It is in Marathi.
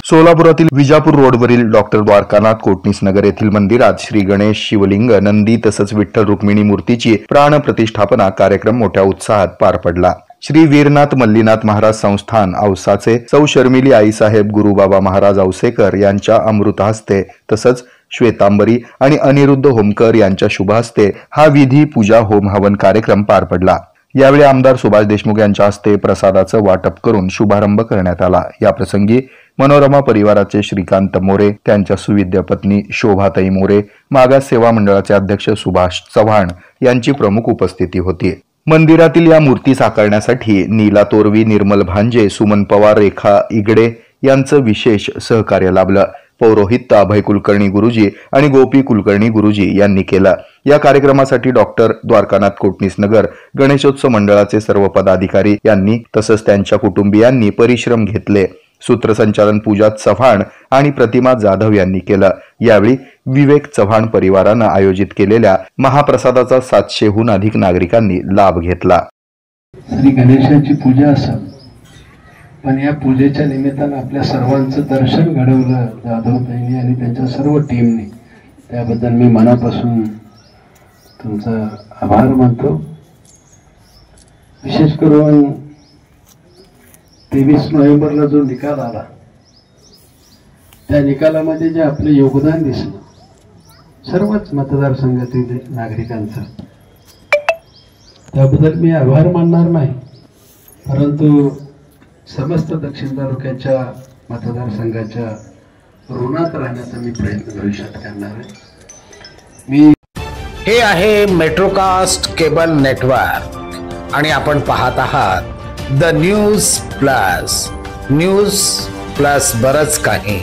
सोलापुरातील विजापूर रोडवरील डॉक्टर द्वारकानाथ कोटणीस नगर येथील मंदिरात श्री गणेश शिवलिंग नंदी तसंच विठ्ठल रुक्मिणी मूर्तीची प्राण प्रतिष्ठापना कार्यक्रम मोठ्या उत्साहात पार पडला। श्री वीरनाथ मल्लीनाथ महाराज संस्थान औसाचे सौ शर्मिली आईसाहेब गुरुबाबा महाराज औसेकर यांच्या अमृत हस्ते तसंच श्वेतांबरी आणि अनिरुद्ध होमकर यांच्या शुभ हस्ते हा विधी पूजा होम हवन कार्यक्रम पार पडला। यावेळी आमदार सुभाष देशमुख यांच्या हस्ते प्रसादाचं वाटप करून शुभारंभ करण्यात आला। या प्रसंगी मनोरमा परिवाराचे श्रीकांत मोरे, त्यांच्या सुविद्य पत्नी शोभाताई मोरे, मागास सेवा मंडळाचे अध्यक्ष सुभाष चव्हाण यांची प्रमुख उपस्थिती होती। मंदिरातील या मूर्ती साकारण्यासाठी नीला तोरवी, निर्मल भांजे, सुमन पवार, रेखा इगडे यांचं विशेष सहकार्य लाभलं। पौरोहित्य अभय कुलकर्णी गुरुजी आणि गोपी कुलकर्णी गुरुजी यांनी केलं। या कार्यक्रमासाठी डॉक्टर द्वारकानाथ कोटणीस नगर गणेशोत्सव मंडळाचे सर्व पदाधिकारी यांनी तसंच त्यांच्या कुटुंबियांनी परिश्रम घेतले। सूत्रसंचालन पूजा चव्हाण आणि प्रतिमा जाधव यांनी केलं। यावेळी विवेक चव्हाण परिवारानं आयोजित केलेल्या महाप्रसादाचा 700हून अधिक नागरिकांनी लाभ घेतला। श्री गणेशाची पूजा असेल, पण या पूजेच्या निमित्तानं आपल्या सर्वांचं दर्शन घडवलं जाधवताईंनी आणि त्यांच्या सर्व टीमने। त्याबद्दल मी मनापासून तुमचा आभार मानतो। विशेष करून 23 नोव्हेंबरला जो निकाल आला, त्या निकालामध्ये जे आपले योगदान दिसलं सर्वच मतदारसंघातील नागरिकांचं, त्याबद्दल मी आभार मानणार नाही, परंतु समस्त दक्षिण तालुक्याच्या मतदारसंघाच्या ऋणात राहण्याचा मी प्रयत्न भविष्यात करणार आहे। हे आहे मेट्रोकास्ट केबल नेटवर्क आणि आपण पाहत आहात द न्यूज प्लस बरच काही।